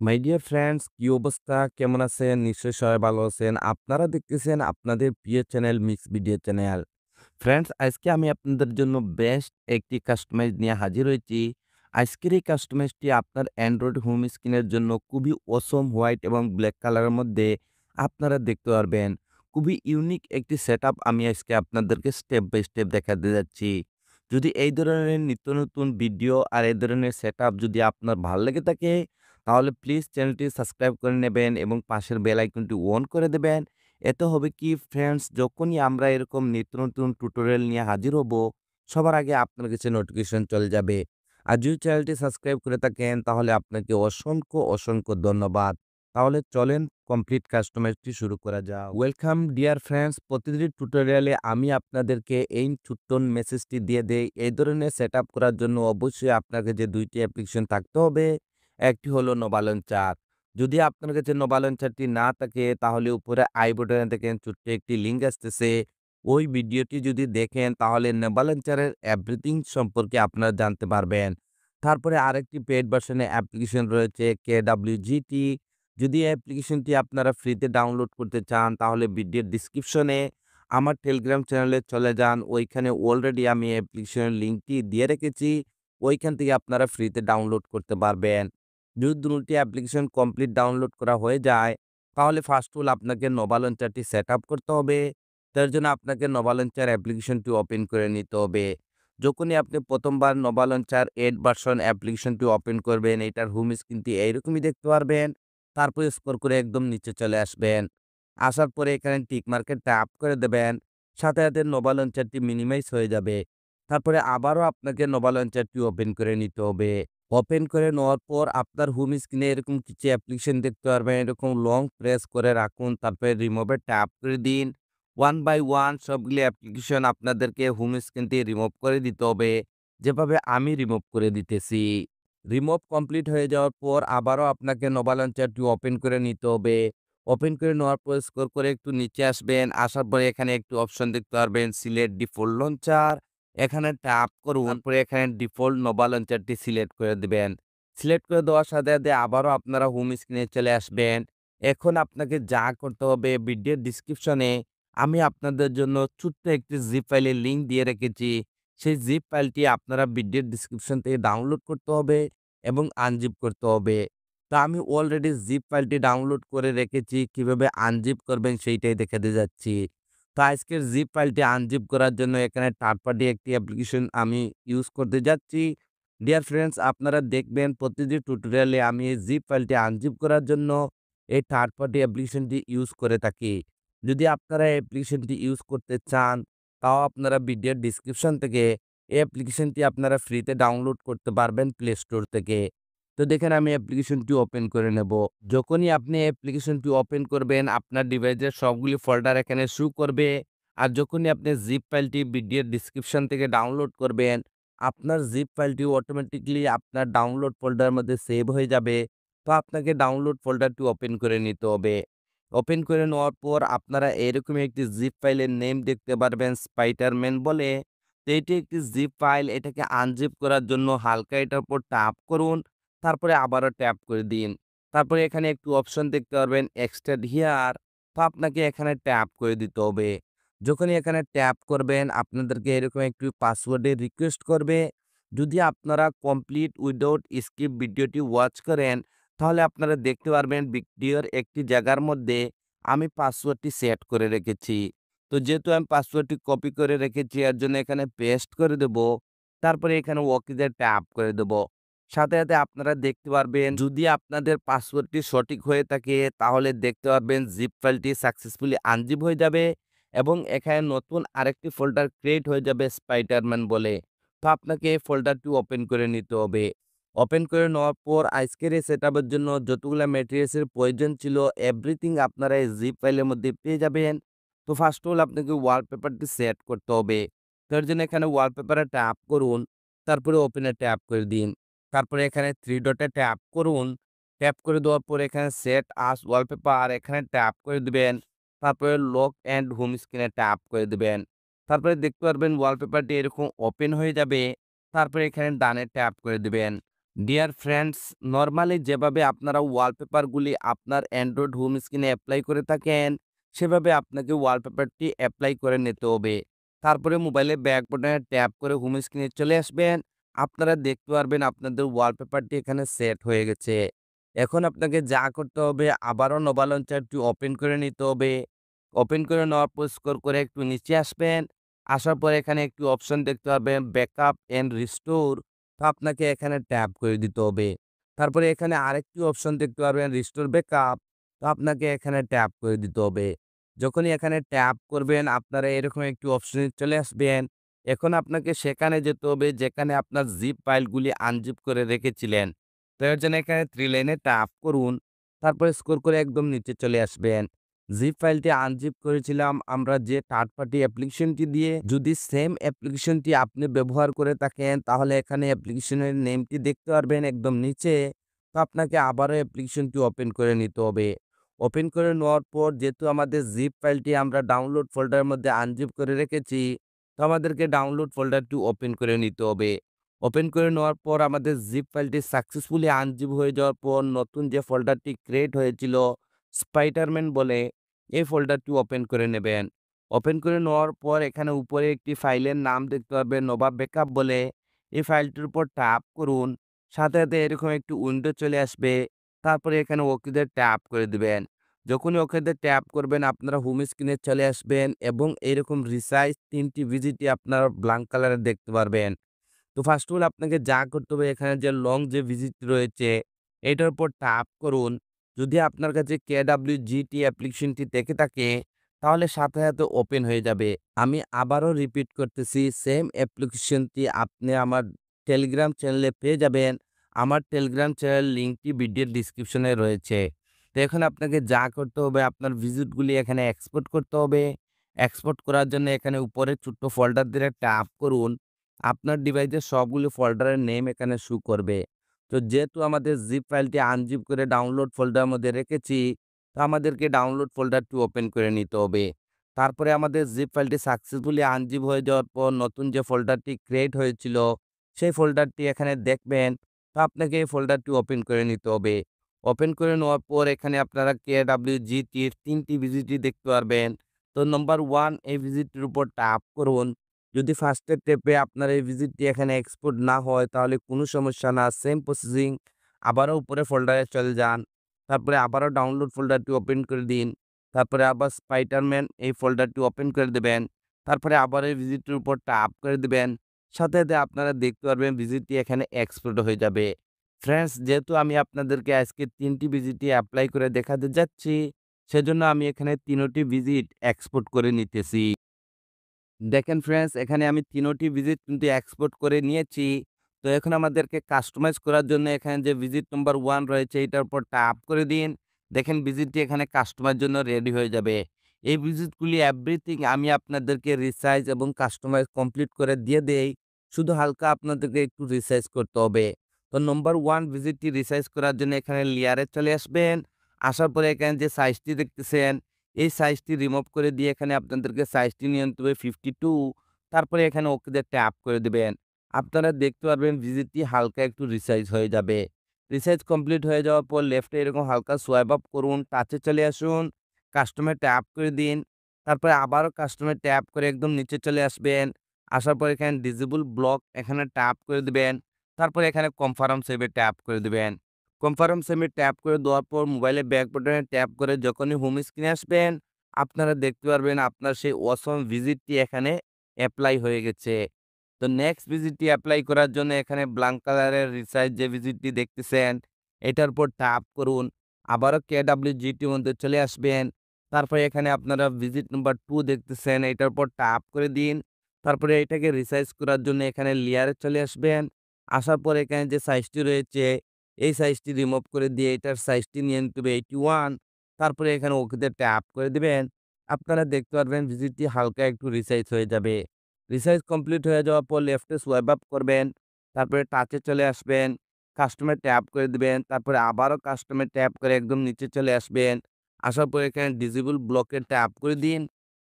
My dear friends, কি অবস্থা? কেমন আছেন? নিশ্চয়ই সবাই ভালো আছেন। আপনারা দেখতেছেন আপনাদের প্রিয় channel mix video channel. Friends, আজকে আমি আপনাদের জন্য বেস্ট একটি কাস্টমাইজ নিয়ে হাজির হয়েছি। আজকের এই কাস্টমাইজটি আপনার অ্যান্ড্রয়েড হোম স্ক্রিনের জন্য খুবই অসম হোয়াইট এবং ব্ল্যাক কালারের মধ্যে আপনারা দেখতে পারবেন। খুবই ইউনিক একটি সেটআপ আমি আজকে আপনাদেরকে স্টেপ বাই স্টেপ দেখাতে যাচ্ছি। যদি এই ধরনের নিত্য নতুন ভিডিও আর এই ধরনের সেটআপ যদি আপনার ভালো লেগে থাকে, তাহলে প্লিজ চ্যানেলটি সাবস্ক্রাইব করে নেবেন এবং পাশের বেল আইকনটি অন করে দেবেন। এতে হবে কি ফ্রেন্ডস, যখনই আমরা এরকম নিত্য নতুন টিউটোরিয়াল নিয়ে হাজির হব, সবার আগে আপনার কাছে নোটিফিকেশন চলে যাবে। আর যদি চ্যানেলটি সাবস্ক্রাইব করে থাকেন তাহলে আপনাকে অসংখ্য ধন্যবাদ। তাহলে চলেন কমপ্লিট কাস্টমাইজটি শুরু করা যাক। ওয়েলকাম ডিয়ার ফ্রেন্ডস, প্রতিটি টিউটোরিয়ালে আমি আপনাদেরকে এই ছোট্ট মেসেজটি দিয়ে দেই। এই ধরনের সেটআপ করার জন্য অবশ্যই আপনার কাছে ২ টি অ্যাপ্লিকেশন থাকতে হবে। একটি হলো নোভা লঞ্চার। যদি আপনার কাছে নোভা লঞ্চারটি না থাকে তাহলে উপরে আই বাটনে দেখেন ছোট্ট একটি লিঙ্ক আসতেছে। ওই ভিডিওটি যদি দেখেন তাহলে নোভা লঞ্চারের এভরিথিং সম্পর্কে আপনারা জানতে পারবেন। তারপরে আরেকটি পেইড ভার্শনে অ্যাপ্লিকেশন রয়েছে KWGT। যদি এই অ্যাপ্লিকেশনটি আপনারা ফ্রিতে ডাউনলোড করতে চান তাহলে ভিডিওর ডেসক্রিপশনে আমার টেলিগ্রাম চ্যানেলে চলে যান। ওইখানে অলরেডি আমি অ্যাপ্লিকেশনের লিঙ্কটি দিয়ে রেখেছি। ওইখান থেকে আপনারা ফ্রিতে ডাউনলোড করতে পারবেন। যদি দুটি অ্যাপ্লিকেশন কমপ্লিট ডাউনলোড করা হয়ে যায়, তাহলে ফার্স্ট হল আপনাকে নোভা লঞ্চারটি সেটআপ করতে হবে। তার জন্য আপনাকে নোভা লঞ্চার অ্যাপ্লিকেশনটি ওপেন করে নিতে হবে। যখনই আপনি ১ম বার নোভা লঞ্চার 8 ভার্সন অ্যাপ্লিকেশনটি ওপেন করবেন, এটার হোম স্ক্রিনটি এইরকমই দেখতে পারবেন। তারপর স্ক্রল করে একদম নিচে চলে আসবেন। আসার পরে এখানে টিক মার্কে ট্যাপ করে দেবেন। সাথে নোভা লঞ্চারটি মিনিমাইজ হয়ে যাবে। তারপরে আবারও আপনাকে নোভা লঞ্চারটি ওপেন করে নিতে হবে। ওপেন করে নেওয়ার পর আপনার হোম স্ক্রিনে এরকম কিছু অ্যাপ্লিকেশন দেখতে পারবেন। এরকম লং প্রেস করে রাখুন, তারপরে রিমুভে ট্যাপ করে দিন। ওয়ান বাই ওয়ান সবগুলি অ্যাপ্লিকেশন আপনাদেরকে হোম স্ক্রিন থেকে রিমুভ করে দিতে হবে, যেভাবে আমি রিমুভ করে দিতেছি। রিমুভ কমপ্লিট হয়ে যাওয়ার পর আবারও আপনাকে নোভা লঞ্চারটি ওপেন করে নিতে হবে। ওপেন করে নেওয়ার পর স্ক্রল করে একটু নিচে আসবেন। আসার পরে এখানে একটু অপশন দেখতে পারবেন সিলেক্ট ডিফল্ট লঞ্চার। এখানে ট্যাপ করুন। তারপরে এখানে ডিফল্ট নোভা লঞ্চারটি সিলেক্ট করে দিবেন। সিলেক্ট করে দেওয়ার সাথে আবারও আপনারা হোম স্ক্রিনে চলে আসবেন। এখন আপনাকে যা করতে হবে, ভিডিওর ডেসক্রিপশনে আমি আপনাদের জন্য ছোট্ট একটি জিপ ফাইলের লিঙ্ক দিয়ে রেখেছি। সেই জিপ ফাইলটি আপনারা ভিডিওর ডেসক্রিপশন থেকে ডাউনলোড করতে হবে এবং আনজিপ করতে হবে। তো আমি অলরেডি জিপ ফাইলটি ডাউনলোড করে রেখেছি। কিভাবে আনজিপ করবেন সেইটাই দেখাতে যাচ্ছি। তো আজকের জিপ ফাইলটি আনজিপ করার জন্য এখানে থার্ড পার্টি একটি অ্যাপ্লিকেশন আমি ইউজ করতে যাচ্ছি। ডিয়ার ফ্রেন্ডস, আপনারা দেখবেন প্রতিটি টিউটোরিয়ালে আমি এই জিপ ফাইলটি আনজিপ করার জন্য এই থার্ড পার্টি অ্যাপ্লিকেশনটি ইউজ করে থাকি। যদি আপনারা এই অ্যাপ্লিকেশনটি ইউজ করতে চান, তাও আপনারা ভিডিওর ডেসক্রিপশন থেকে এই অ্যাপ্লিকেশনটি আপনারা ফ্রিতে ডাউনলোড করতে পারবেন প্লে স্টোর থেকে। তো দেখেন আমি অ্যাপ্লিকেশনটি ওপেন করে নেব। যখনই আপনি অ্যাপ্লিকেশনটি ওপেন করবেন, আপনার ডিভাইসের সবগুলি ফোল্ডার এখানে শো করবে। আর যখনই আপনি জিপ ফাইলটি ভিডিওর ডেসক্রিপশন থেকে ডাউনলোড করবেন, আপনার জিপ ফাইলটি অটোমেটিক্যালি আপনার ডাউনলোড ফোল্ডারের মধ্যে সেভ হয়ে যাবে। তো আপনাকে ডাউনলোড ফোল্ডারটি ওপেন করে নিতে হবে। ওপেন করে নেওয়ার পর আপনারা এরকমই একটি জিপ ফাইলের নেম দেখতে পারবেন স্পাইডারম্যান বলে। তো এটি একটি জিপ ফাইল, এটাকে আনজিপ করার জন্য হালকা এটার উপর ট্যাপ করুন। তারপরে আবারও ট্যাপ করে দিন। তারপরে এখানে একটু অপশন দেখতে পারবেন এক্সট্রাক্ট হিয়ার। তো আপনাকে এখানে ট্যাপ করে দিতে হবে। যখনই এখানে ট্যাপ করবেন আপনাদেরকে এরকম একটু পাসওয়ার্ডের রিকোয়েস্ট করবে। যদি আপনারা কমপ্লিট উইদাউট স্কিপ ভিডিওটি ওয়াচ করেন, তাহলে আপনারা দেখতে পারবেন ভিডিওর একটি জায়গার মধ্যে আমি পাসওয়ার্ডটি সেট করে রেখেছি। তো যেহেতু আমি পাসওয়ার্ডটি কপি করে রেখেছি, এর জন্য এখানে পেস্ট করে দেব। তারপরে এখানে ওকেতে ট্যাপ করে দেব। সাথে আপনারা দেখতে পারবেন যদি আপনাদের পাসওয়ার্ডটি সঠিক হয়ে থাকে তাহলে দেখতে পারবেন জিপ ফাইলটি সাকসেসফুলি আনজিপ হয়ে যাবে এবং এখানে নতুন আরেকটি ফোল্ডার ক্রিয়েট হয়ে যাবে স্পাইডারম্যান বলে। তো আপনাকে এই ফোল্ডারটি ওপেন করে নিতে হবে। ওপেন করে নেওয়ার পর আজকের এই সেটআপের জন্য যতগুলা ম্যাটেরিয়ালসের প্রয়োজন ছিল এভরিথিং আপনারা এই জিপ ফাইলের মধ্যে পেয়ে যাবেন। তো ফার্স্ট অফ অল আপনাকে ওয়ালপেপারটি সেট করতে হবে। তার জন্য এখানে ওয়ালপেপারে ট্যাপ করুন, তারপরে ওপেনে ট্যাপ করে দিন। তারপরে এখানে 3 ডটে ট্যাপ করুন। ট্যাপ করে দেওয়ার পর এখানে সেট আস ওয়ালপেপার এখানে ট্যাপ করে দিবেন। তারপরে লক অ্যান্ড হোম স্ক্রিনে ট্যাপ করে দিবেন। তারপরে দেখতে পারবেন ওয়ালপেপারটি এরকম ওপেন হয়ে যাবে। তারপরে এখানে ডানে ট্যাপ করে দিবেন। ডিয়ার ফ্রেন্ডস, নরমালি যেভাবে আপনারা ওয়ালপেপারগুলি আপনার অ্যান্ড্রয়েড হোম স্ক্রিনে এপ্লাই করে থাকেন, সেভাবে আপনাকে ওয়ালপেপারটি এপ্লাই করে নিতে হবে। তারপরে মোবাইলে ব্যাক বাটনে ট্যাপ করে হোম স্ক্রিনে চলে আসবেন। আপনারা দেখতে পারবেন আপনাদের ওয়ালপেপারটি এখানে সেট হয়ে গেছে। এখন আপনাকে যা করতে হবে, আবারও নোভা লঞ্চারটি ওপেন করে নিতে হবে। ওপেন করে নেওয়ার পর স্ক্রল করে একটু নিচে আসবেন। আসার পর এখানে একটি অপশন দেখতে পারবেন ব্যাকআপ অ্যান্ড রিস্টোর। তো আপনাকে এখানে ট্যাপ করে দিতে হবে। তারপরে এখানে আরেকটি অপশন দেখতে পারবেন রিস্টোর ব্যাকআপ। তো আপনাকে এখানে ট্যাপ করে দিতে হবে। যখনই এখানে ট্যাপ করবেন আপনারা এরকম একটি অপশনে চলে আসবেন। এখন আপনাকে সেখানে যেতে হবে যেখানে আপনার জিপ ফাইলগুলি আনজিপ করে রেখেছিলেন। তো এর জন্য এখানে 3 লাইনে ট্যাপ করুন। তারপরে স্ক্রল করে একদম নিচে চলে আসবেন। জিপ ফাইলটি আনজিপ করেছিলাম আমরা যে থার্ড পার্টি অ্যাপ্লিকেশনটি দিয়ে। যদি সেম অ্যাপ্লিকেশনটি আপনি ব্যবহার করে থাকেন তাহলে এখানে অ্যাপ্লিকেশনের নেমটি দেখতে পারবেন একদম নিচে। তো আপনাকে আবারও অ্যাপ্লিকেশনটি ওপেন করে নিতে হবে। ওপেন করে নেওয়ার পর যেহেতু আমাদের জিপ ফাইলটি আমরা ডাউনলোড ফোল্ডারের মধ্যে আনজিপ করে রেখেছি, তো আমাদেরকে ডাউনলোড ফোল্ডারটি ওপেন করে নিতে হবে। ওপেন করে নেওয়ার পর আমাদের জিপ ফাইলটি সাকসেসফুলি আনজিপ হয়ে যাওয়ার পর নতুন যে ফোল্ডারটি ক্রিয়েট হয়েছিল স্পাইডারম্যান বলে, এই ফোল্ডারটি ওপেন করে নেবেন। ওপেন করে নেওয়ার পর এখানে উপরে একটি ফাইলের নাম দেখতে পাবেন নোভা ব্যাকআপ বলে। এই ফাইলটির উপর ট্যাপ করুন। সাথে, সাথে এরকম একটি উইন্ডো চলে আসবে। তারপরে এখানে ওকেতে ট্যাপ করে দিবেন। যখনই ওকেতে ট্যাপ করবেন আপনারা হোম স্ক্রিনে চলে আসবেন এবং এরকম রিসাইজ ৩ টি ভিজিটই আপনারা ব্ল্যাঙ্ক কালারের দেখতে পারবেন। তো ফার্স্ট অফ অল আপনাকে যা করতে হবে এখানে যে লং যে ভিজিট রয়েছে এটার উপর ট্যাপ করুন। যদি আপনার কাছে KWGT অ্যাপ্লিকেশনটি থেকে থাকে তাহলে সাথে, সাথে ওপেন হয়ে যাবে। আমি আবারও রিপিট করতেছি সেম অ্যাপ্লিকেশনটি আপনি আমার টেলিগ্রাম চ্যানেলে পেয়ে যাবেন। আমার টেলিগ্রাম চ্যানেল লিঙ্কটি ভিডিওর ডিসক্রিপশনে রয়েছে। তো এখন আপনাকে যা করতে হবে আপনার ভিজিটগুলি এখানে এক্সপোর্ট করতে হবে। এক্সপোর্ট করার জন্য এখানে উপরে ছোট্ট ফোল্ডার দিয়ে ট্যাপ করুন। আপনার ডিভাইসের সবগুলো ফোল্ডারের নেম এখানে শো করবে। তো যেহেতু আমাদের জিপ ফাইলটি আনজিপ করে ডাউনলোড ফোল্ডারের মধ্যে রেখেছি, তো আমাদেরকে ডাউনলোড ফোল্ডারটি ওপেন করে নিতে হবে। তারপরে আমাদের জিপ ফাইলটি সাকসেসফুলি আনজিপ হয়ে যাওয়ার পর নতুন যে ফোল্ডারটি ক্রিয়েট হয়েছিল, সেই ফোল্ডারটি এখানে দেখবেন। তো আপনাকে এই ফোল্ডারটি ওপেন করে নিতে হবে। ওপেন করে নেওয়ার পর এখানে আপনারা KWGT এর ৩ টি ভিজিটি দেখতে পারবেন। তো নাম্বার 1 এই ভিজিটটির উপর ট্যাপ করুন। যদি ফার্স্টের স্টেপে আপনার এই ভিজিটটি এখানে এক্সপোর্ট না হয় তাহলে কোনো সমস্যা না। সেম প্রসেসিং আবারও উপরে ফোল্ডারে চলে যান। তারপরে আবারও ডাউনলোড ফোল্ডারটি ওপেন করে দিন। তারপরে আবার স্পাইডারম্যান এই ফোল্ডারটি ওপেন করে দেবেন। তারপরে আবার এই ভিজিটটির উপর ট্যাপ করে দিবেন। সাথে, সাথে আপনারা দেখতে পারবেন ভিজিটটি এখানে এক্সপোর্ট হয়ে যাবে। ফ্রেন্ডস, যেহেতু আমি আপনাদেরকে আজকে ৩ টি ভিজিটই এপ্লাই করে দেখাতে যাচ্ছি, সেজন্য আমি এখানে ৩ টি ভিজিট এক্সপোর্ট করে নিতেছি। দেখেন ফ্রেন্ডস, এখানে আমি ৩ টি ভিজিট কিন্তু এক্সপোর্ট করে নিয়েছি। তো এখন আমাদেরকে কাস্টমাইজ করার জন্য এখানে যে ভিজিট নাম্বার 1 রয়েছে এটার উপর ট্যাপ করে দিন। দেখেন ভিজিটটি এখানে কাস্টমাইজের জন্য রেডি হয়ে যাবে। এই ভিজিটগুলি এভরিথিং আমি আপনাদেরকে রিসাইজ এবং কাস্টমাইজ কমপ্লিট করে দিয়ে দেই। শুধু হালকা আপনাদেরকে একটু রিসাইজ করতে হবে। তো নাম্বার 1 ভিজিটটি রিসাইজ করার জন্য এখানে লেয়ারে চলে আসবেন। আসার পরে এখানে যে সাইজটি দেখতেছেন এই সাইজটি রিমুভ করে দিয়ে এখানে আপনাদেরকে সাইজটি নিয়ে নিতে হবে 52। তারপরে এখানে ওকেতে ট্যাপ করে দিবেন। আপনারা দেখতে পারবেন ভিজিটটি হালকা একটু রিসাইজ হয়ে যাবে। রিসাইজ কমপ্লিট হয়ে যাওয়ার পর লেফটে এরকম হালকা সোয়াইপ আপ করুন, টাচে চলে আসুন, কাস্টমে ট্যাপ করে দিন। তারপরে আবারও কাস্টমে ট্যাপ করে একদম নিচে চলে আসবেন। আসার পর এখানে ডিসেবল ব্লক এখানে ট্যাপ করে দিবেন। তারপরে এখানে কনফার্ম সেভে ট্যাপ করে দিবেন। কনফার্ম সেভে ট্যাপ করে দেওয়ার পর মোবাইলে ব্যাক বাটনে ট্যাপ করে যখনই হোম স্ক্রিনে আসবেন, আপনারা দেখতে পারবেন আপনার সেই অসম ভিজিটটি এখানে এপ্লাই হয়ে গেছে। তো নেক্সট ভিজিটটি এপ্লাই করার জন্য এখানে ব্ল্যাঙ্ক কালারের রিসাইজ যে ভিজিটটি দেখতেছেন, এটার উপর ট্যাপ করুন। আবারও KWGT মধ্যে চলে আসবেন। তারপরে এখানে আপনারা ভিজিট নাম্বার 2 দেখতেছেন, এটার উপর ট্যাপ করে দিন। তারপরে এটাকে রিসাইজ করার জন্য এখানে লেয়ারে চলে আসবেন। আসার পর এখানে যে সাইজটি রয়েছে এই সাইজটি রিমুভ করে দিয়ে এটার সাইজটি নিয়ে নিতে হবে 81। তারপরে এখানে ওকেতে ট্যাপ করে দিবেন। আপনারা দেখতে পারবেন ভিজিটটি হালকা একটু রিসাইজ হয়ে যাবে। রিসাইজ কমপ্লিট হয়ে যাওয়ার পর লেফটে সোয়াইপ আপ করবেন। তারপরে টাচে চলে আসবেন। কাস্টমে ট্যাপ করে দিবেন। তারপরে আবারও কাস্টমে ট্যাপ করে একদম নিচে চলে আসবেন। আসার পর এখানে ডিসেবল ব্লকে ট্যাপ করে দিন।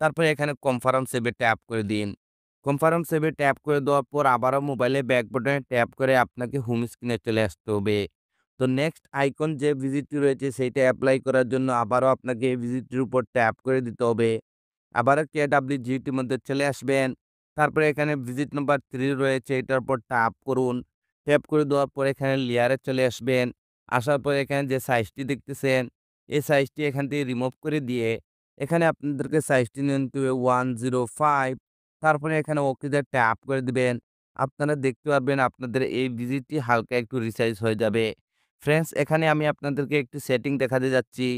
তারপরে এখানে কনফার্ম সেভে ট্যাপ করে দিন। কনফার্ম সেভে ট্যাপ করে দেওয়ার পর আবারও মোবাইলে ব্যাক বাটনে ট্যাপ করে আপনাকে হোম স্ক্রিনে চলে আসতে হবে। তো নেক্সট আইকন যে ভিজিটটি রয়েছে সেইটা এপ্লাই করার জন্য আবারও আপনাকে এই ভিজিটটির উপর ট্যাপ করে দিতে হবে। আবারও KWGটির মধ্যে চলে আসবেন। তারপরে এখানে ভিজিট নাম্বার 3 রয়েছে এটার উপর ট্যাপ করুন। ট্যাপ করে দেওয়ার পর এখানে লেয়ারে চলে আসবেন। আসার পর এখানে যে সাইজটি দেখতেছেন, এই সাইজটি এখান থেকে রিমুভ করে দিয়ে এখানে আপনাদেরকে সাইজটি নিতে হবে 105। তারপরে এখানে ওকেতে ট্যাপ করে দিবেন। আপনারা দেখতে পারবেন আপনাদের এই ভিজিটটি হালকা একটু রিসাইজ হয়ে যাবে। ফ্রেন্ডস এখানে আমি আপনাদেরকে একটি সেটিং দেখাতে যাচ্ছি।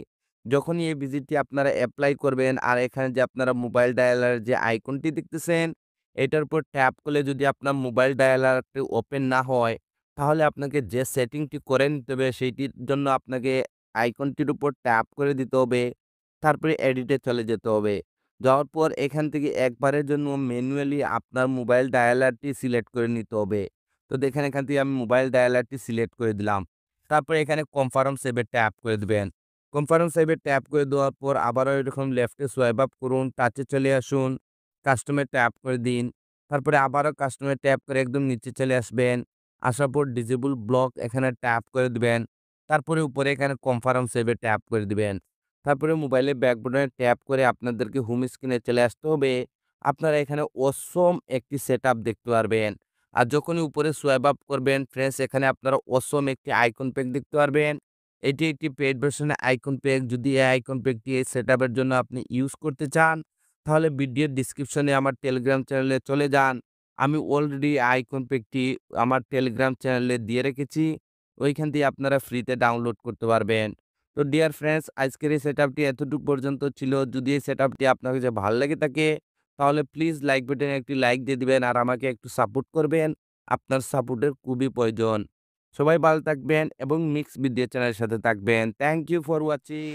যখনই এই ভিজিটটি আপনারা এপ্লাই করবেন আর এখানে যে আপনারা মোবাইল ডায়ালারের যে আইকনটি দেখতেছেন, এটার উপর ট্যাপ করলে যদি আপনার মোবাইল ডায়ালারটি ওপেন না হয়, তাহলে আপনাকে যে সেটিংটি করে নিতে হবে সেইটির জন্য আপনাকে আইকনটির উপর ট্যাপ করে দিতে হবে। তারপরে এডিটে চলে যেতে হবে। যাওয়ার পর এখান থেকে একবারের জন্য ম্যানুয়ালি আপনার মোবাইল ডায়ালারটি সিলেক্ট করে নিতে হবে। তো দেখেন এখান থেকে আমি মোবাইল ডায়ালারটি সিলেক্ট করে দিলাম। তারপরে এখানে কনফার্ম সেভে ট্যাপ করে দিবেন। কনফার্ম সেভে ট্যাপ করে দেওয়ার পর আবারও এরকম লেফটে সোয়াইপ আপ করুন, টাচে চলে আসুন, কাস্টমে ট্যাপ করে দিন। তারপরে আবারও কাস্টমে ট্যাপ করে একদম নিচে চলে আসবেন। আসার পর ডিসেবল ব্লক এখানে ট্যাপ করে দিবেন। তারপরে উপরে এখানে কনফার্ম সেভে ট্যাপ করে দিবেন। তারপরে মোবাইলে ব্যাক বাটনে ট্যাপ করে আপনাদেরকে হোম স্ক্রিনে চলে আসতে হবে। আপনারা এখানে অসম একটি সেটআপ দেখতে পারবেন। আর যখনই উপরে সোয়াইপ আপ করবেন ফ্রেন্ডস এখানে আপনারা অসম একটি আইকন প্যাক দেখতে পারবেন। এটি একটি পেইড ভার্সনের আইকন প্যাক। যদি এই আইকন প্যাকটি এই সেটআপের জন্য আপনি ইউজ করতে চান, তাহলে ভিডিওর ডেসক্রিপশনে আমার টেলিগ্রাম চ্যানেলে চলে যান। আমি অলরেডি আইকন প্যাকটি আমার টেলিগ্রাম চ্যানেলে দিয়ে রেখেছি। ওইখান দিয়ে আপনারা ফ্রিতে ডাউনলোড করতে পারবেন। তো ডিয়ার ফ্রেন্ডস আজকের এই সেটআপটি এতটুকু পর্যন্ত ছিল। যদি এই সেটআপটি আপনার কাছে ভালো লেগে থাকে, তাহলে প্লিজ লাইক বাটনে একটি লাইক দিয়ে দিবেন আর আমাকে একটু সাপোর্ট করবেন। আপনার সাপোর্টের খুবই প্রয়োজন। সবাই ভালো থাকবেন এবং মিক্স ভিডিও চ্যানেলের সাথে থাকবেন। Thank you for watching.